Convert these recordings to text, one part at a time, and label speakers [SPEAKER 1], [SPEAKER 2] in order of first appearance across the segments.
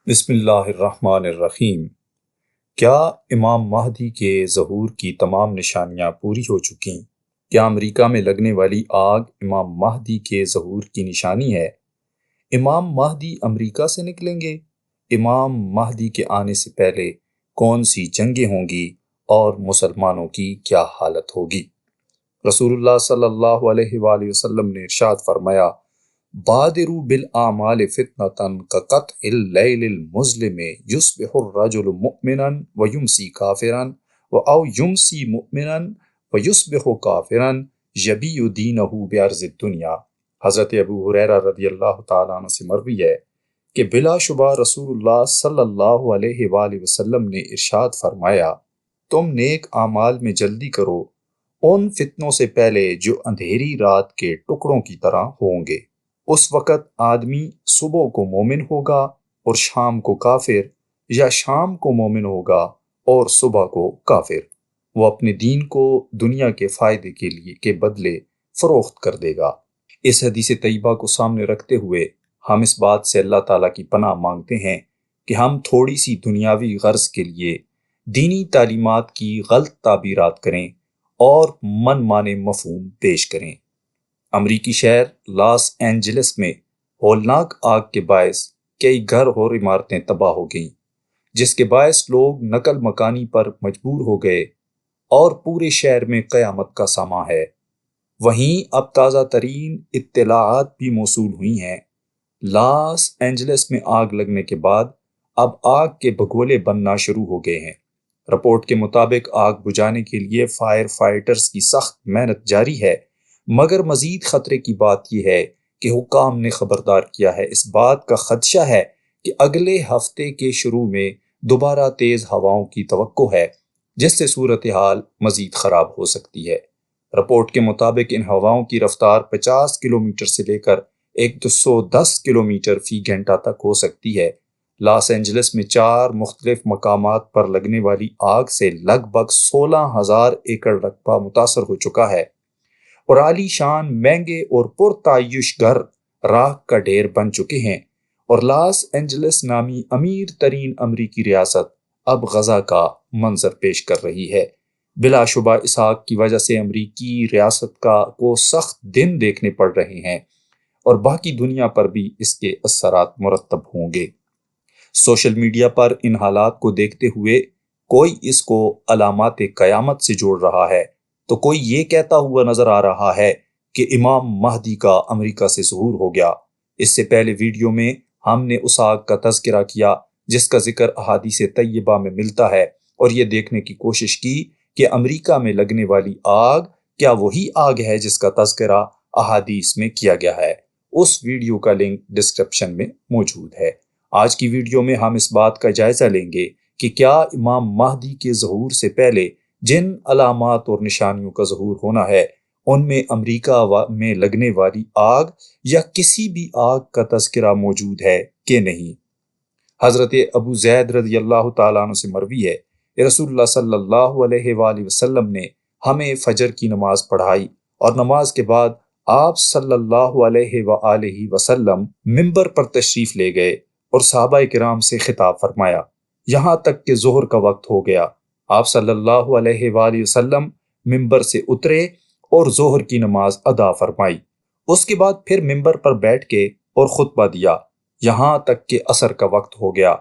[SPEAKER 1] بسم اللہ الرحمن الرحیم۔ کیا امام مہدی کے ظہور کی تمام نشانیاں پوری ہو چکیں؟ کیا امریکہ میں لگنے والی آگ امام مہدی کے ظہور کی نشانی ہے؟ امام مہدی امریکہ سے نکلیں گے؟ امام مہدی کے آنے سے پہلے کون سی جنگیں ہوں گی اور مسلمانوں کی کیا حالت ہوگی؟ رسول اللہ صلی اللہ علیہ وآلہ وسلم نے ارشاد فرمایا، بادروا بالاعمال فتنة كقطع اللیل المظلم یصبح الرجل مؤمنا ویمسی کافرا او یمسی مؤمنا ویصبح کافرا یبیع دینہ بعرض الدنیا۔ حضرت ابو ہریرہ رضی اللہ تعالیٰ عنہ سے مروی ہے کہ بلا شبہ رسول اللہ صلی اللہ علیہ وآلہ وسلم نے ارشاد فرمایا، تم نیک اعمال میں جلدی کرو ان فتنوں سے پہلے جو اندھیری رات کے ٹکڑوں کی طرح ہوں گے۔ اس وقت آدمی صبح کو مومن ہوگا اور شام کو کافر، یا شام کو مومن ہوگا اور صبح کو کافر۔ وہ اپنے دین کو دنیا کے فائدے کے بدلے فروخت کر دے گا۔ اس حدیث طیبہ کو سامنے رکھتے ہوئے ہم اس بات سے اللہ تعالیٰ کی پناہ مانگتے ہیں کہ ہم تھوڑی سی دنیاوی غرض کے لیے دینی تعلیمات کی غلط تعبیرات کریں اور من مانے مفہوم پیش کریں۔ امریکی شہر لاس اینجلس میں ہولناک آگ کے باعث کئی گھر اور عمارتیں تباہ ہو گئیں، جس کے باعث لوگ نقل مکانی پر مجبور ہو گئے اور پورے شہر میں قیامت کا ساماں ہے۔ وہیں اب تازہ ترین اطلاعات بھی موصول ہوئی ہیں۔ لاس اینجلس میں آگ لگنے کے بعد اب آگ کے بگولے بننا شروع ہو گئے ہیں۔ رپورٹ کے مطابق آگ بجھانے کے لیے فائر فائٹرز کی سخت محنت جاری ہے، مگر مزید خطرے کی بات یہ ہے کہ حکام نے خبردار کیا ہے، اس بات کا خدشہ ہے کہ اگلے ہفتے کے شروع میں دوبارہ تیز ہواؤں کی توقع ہے، جس سے صورتحال مزید خراب ہو سکتی ہے۔ رپورٹ کے مطابق ان ہواؤں کی رفتار 50 کلومیٹر سے لے کر 110 کلومیٹر فی گھنٹہ تک ہو سکتی ہے۔ لاس اینجلس میں 4 مختلف مقامات پر لگنے والی آگ سے لگ بھگ 16,000 ایکڑ رقبہ متاثر ہو چکا ہے، اور عالی شان مہنگے اور پرتعیش گھر راکھ کا ڈھیر بن چکے ہیں، اور لاس اینجلس نامی امیر ترین امریکی ریاست اب غزہ کا منظر پیش کر رہی ہے۔ بلا شبہ اس آگ کی وجہ سے امریکی ریاست کو سخت دن دیکھنے پڑ رہے ہیں، اور باقی دنیا پر بھی اس کے اثرات مرتب ہوں گے۔ سوشل میڈیا پر ان حالات کو دیکھتے ہوئے کوئی اس کو علامات قیامت سے جوڑ رہا ہے، تو کوئی یہ کہتا ہوا نظر آ رہا ہے کہ امام مہدی کا امریکہ سے ظہور ہو گیا۔ اس سے پہلے ویڈیو میں ہم نے اس آگ کا تذکرہ کیا جس کا ذکر احادیث طیبہ میں ملتا ہے، اور یہ دیکھنے کی کوشش کی کہ امریکہ میں لگنے والی آگ کیا وہی آگ ہے جس کا تذکرہ احادیث میں کیا گیا ہے۔ اس ویڈیو کا لنک ڈسکرپشن میں موجود ہے۔ آج کی ویڈیو میں ہم اس بات کا جائزہ لیں گے کہ کیا امام مہدی کے ظہور سے پہلے جن علامات اور نشانیوں کا ظہور ہونا ہے ان میں امریکہ میں لگنے والی آگ یا کسی بھی آگ کا تذکرہ موجود ہے کہ نہیں۔ حضرت ابو زید رضی اللہ تعالیٰ عنہ سے مروی ہے کہ رسول اللہ صلی اللہ علیہ وآلہ وسلم نے ہمیں فجر کی نماز پڑھائی، اور نماز کے بعد آپ صلی اللہ علیہ وآلہ وسلم منبر پر تشریف لے گئے اور صحابہ کرام سے خطاب فرمایا، یہاں تک کہ ظہر کا وقت ہو گیا۔ آپ صلی اللہ علیہ وآلہ وسلم منبر سے اترے اور ظہر کی نماز ادا فرمائی۔ اس کے بعد پھر منبر پر بیٹھ کے اور خطبہ دیا یہاں تک کہ عصر کا وقت ہو گیا۔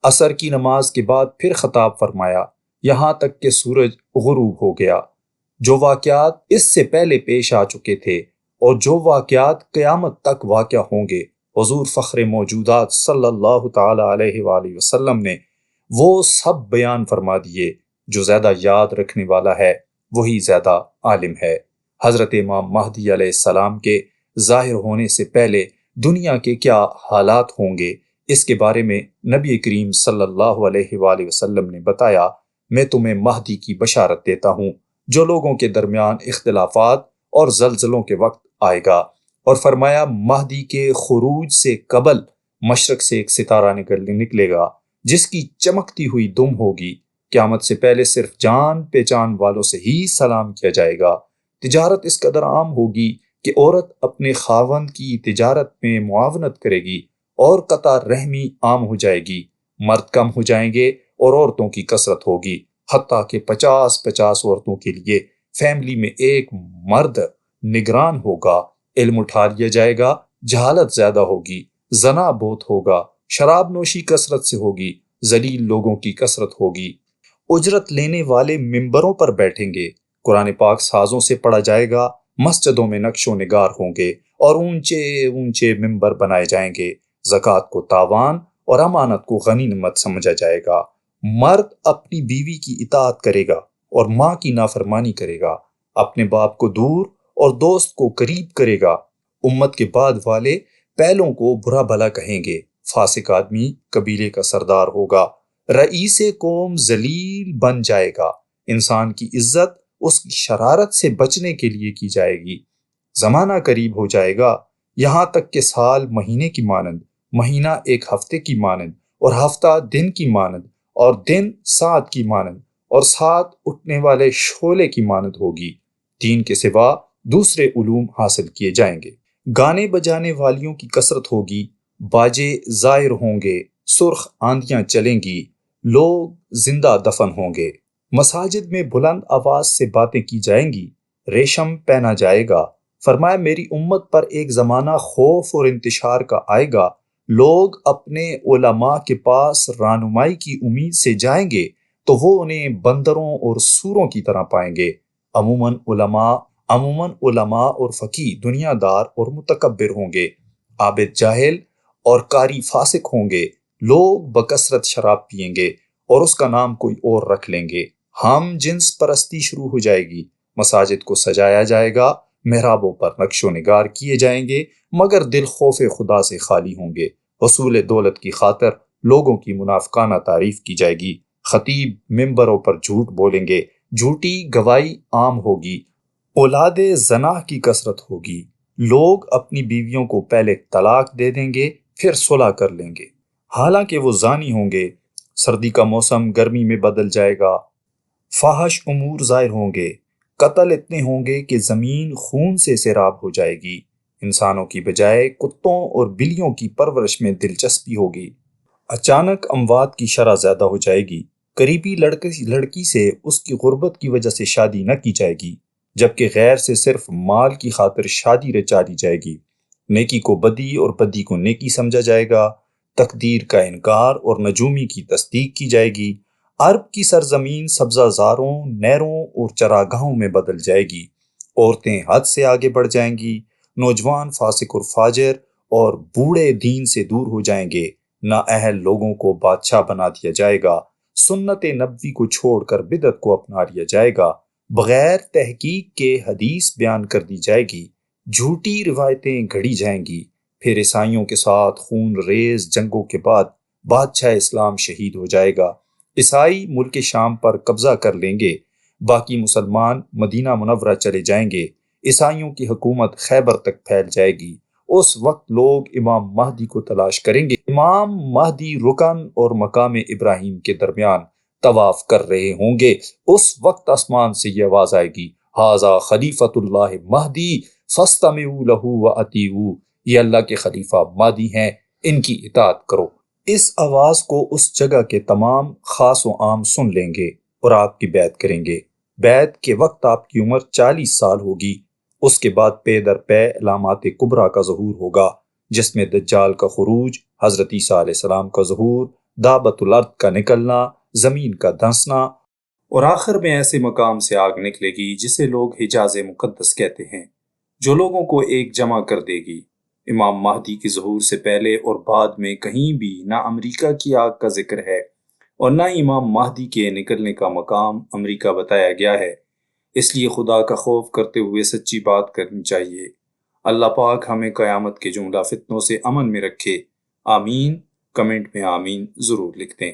[SPEAKER 1] عصر کی نماز کے بعد پھر خطاب فرمایا یہاں تک کہ سورج غروب ہو گیا۔ جو واقعات اس سے پہلے پیش آ چکے تھے اور جو واقعات قیامت تک واقع ہوں گے، حضور فخر موجودات صلی اللہ تعالی علیہ وآلہ وسلم نے وہ سب بیان فرما دیے۔ جو زیادہ یاد رکھنے والا ہے وہی زیادہ عالم ہے۔ حضرت امام مہدی علیہ السلام کے ظاہر ہونے سے پہلے دنیا کے کیا حالات ہوں گے، اس کے بارے میں نبی کریم صلی اللہ علیہ وآلہ وسلم نے بتایا، میں تمہیں مہدی کی بشارت دیتا ہوں جو لوگوں کے درمیان اختلافات اور زلزلوں کے وقت آئے گا، اور فرمایا مہدی کے خروج سے قبل مشرق سے ایک ستارہ نکلے گا جس کی چمکتی ہوئی دم ہوگی۔ قیامت سے پہلے صرف جان پہچان والوں سے ہی سلام کیا جائے گا۔ تجارت اس قدر عام ہوگی کہ عورت اپنے خاوند کی تجارت میں معاونت کرے گی، اور قطع رحمی عام ہو جائے گی، مرد کم ہو جائیں گے اور عورتوں کی کثرت ہوگی، حتیٰ کہ 50 عورتوں کے لیے فیملی میں ایک مرد نگران ہوگا، علم اٹھا لیا جائے گا، جہالت زیادہ ہوگی، زنا بہت ہوگا، شراب نوشی کثرت سے ہوگی، ذلیل لوگوں کی کثرت ہوگی، اجرت لینے والے ممبروں پر بیٹھیں گے، قرآن پاک سازوں سے پڑھا جائے گا، مسجدوں میں نقش و نگار ہوں گے اور اونچے اونچے ممبر بنائے جائیں گے، زکوٰۃ کو تاوان اور امانت کو غنیمت سمجھا جائے گا، مرد اپنی بیوی کی اطاعت کرے گا اور ماں کی نافرمانی کرے گا، اپنے باپ کو دور اور دوست کو قریب کرے گا، امت کے بعد والے پہلوں کو برا بھلا کہیں گے، فاسق آدمی قبیلے کا سردار ہوگا، رئیس قوم ذلیل بن جائے گا، انسان کی عزت اس کی شرارت سے بچنے کے لیے کی جائے گی، زمانہ قریب ہو جائے گا، یہاں تک کہ سال مہینے کی مانند، مہینہ ایک ہفتے کی مانند اور ہفتہ دن کی مانند اور دن سات کی مانند اور سات اٹھنے والے شعلے کی مانند ہوگی، دین کے سوا دوسرے علوم حاصل کیے جائیں گے، گانے بجانے والیوں کی کثرت ہوگی، باجے ظاہر ہوں گے، سرخ آندیاں چلیں گی، لوگ زندہ دفن ہوں گے، مساجد میں بلند آواز سے باتیں کی جائیں گی، ریشم پہنا جائے گا، فرمایا میری امت پر ایک زمانہ خوف اور انتشار کا آئے گا، لوگ اپنے علماء کے پاس رہنمائی کی امید سے جائیں گے تو وہ انہیں بندروں اور سوروں کی طرح پائیں گے، عموماً علماء اور فقیہ دنیا دار اور متکبر ہوں گے، عابد جاہل اور قاری فاسق ہوں گے، لوگ بکثرت شراب پئیں گے اور اس کا نام کوئی اور رکھ لیں گے، ہم جنس پرستی شروع ہو جائے گی، مساجد کو سجایا جائے گا، محرابوں پر نقش و نگار کیے جائیں گے، مگر دل خوف خدا سے خالی ہوں گے، حصول دولت کی خاطر لوگوں کی منافقانہ تعریف کی جائے گی، خطیب ممبروں پر جھوٹ بولیں گے، جھوٹی گواہی عام ہوگی، اولاد زنا کی کثرت ہوگی، لوگ اپنی بیویوں کو پہلے طلاق دے دیں گے پھر صلح کر لیں گے، حالانکہ وہ زانی ہوں گے، سردی کا موسم گرمی میں بدل جائے گا، فاحش امور ظاہر ہوں گے، قتل اتنے ہوں گے کہ زمین خون سے سیراب ہو جائے گی، انسانوں کی بجائے کتوں اور بلیوں کی پرورش میں دلچسپی ہوگی، اچانک اموات کی شرح زیادہ ہو جائے گی، قریبی لڑکی سے اس کی غربت کی وجہ سے شادی نہ کی جائے گی، جبکہ غیر سے صرف مال کی خاطر شادی رچا دی جائے گی، نیکی کو بدی اور بدی کو نیکی سمجھا جائے گا، تقدیر کا انکار اور نجومی کی تصدیق کی جائے گی، عرب کی سرزمین سبزہ زاروں، نہروں اور چراگاہوں میں بدل جائے گی، عورتیں حد سے آگے بڑھ جائیں گی، نوجوان فاسق اور فاجر اور بوڑھے دین سے دور ہو جائیں گے، نااہل لوگوں کو بادشاہ بنا دیا جائے گا، سنت نبوی کو چھوڑ کر بدعت کو اپنا لیا جائے گا، بغیر تحقیق کے حدیث بیان کر دی جائے گی، جھوٹی روایتیں گھڑی جائیں گی، پھر عیسائیوں کے ساتھ خون ریز جنگوں کے بعد بادشاہ اسلام شہید ہو جائے گا، عیسائی ملک شام پر قبضہ کر لیں گے، باقی مسلمان مدینہ منورہ چلے جائیں گے، عیسائیوں کی حکومت خیبر تک پھیل جائے گی، اس وقت لوگ امام مہدی کو تلاش کریں گے، امام مہدی رکن اور مقام ابراہیم کے درمیان طواف کر رہے ہوں گے، اس وقت آسمان سے یہ آواز آئے گی، ھذا خلیفۃ اللہ مہدی فاستمعوا لہ واطیعوا، یہ اللہ کے خلیفہ مہدی ہیں، ان کی اطاعت کرو، اس آواز کو اس جگہ کے تمام خاص و عام سن لیں گے اور آپ کی بیعت کریں گے، بیعت کے وقت آپ کی عمر 40 سال ہوگی، اس کے بعد پے در پے علامات کبریٰ کا ظہور ہوگا، جس میں دجال کا خروج، حضرت عیسیٰ علیہ السلام کا ظہور، دابۃ الارض کا نکلنا، زمین کا دھنسنا، اور آخر میں ایسے مقام سے آگ نکلے گی جسے لوگ حجاز مقدس کہتے ہیں، جو لوگوں کو ایک جمع کر دے گی، امام مہدی کے ظہور سے پہلے اور بعد میں کہیں بھی نہ امریکہ کی آگ کا ذکر ہے اور نہ امام مہدی کے نکلنے کا مقام امریکہ بتایا گیا ہے، اس لیے خدا کا خوف کرتے ہوئے سچی بات کرنی چاہیے، اللہ پاک ہمیں قیامت کے جملہ فتنوں سے امن میں رکھے، آمین، کمنٹ میں آمین ضرور لکھ دیں۔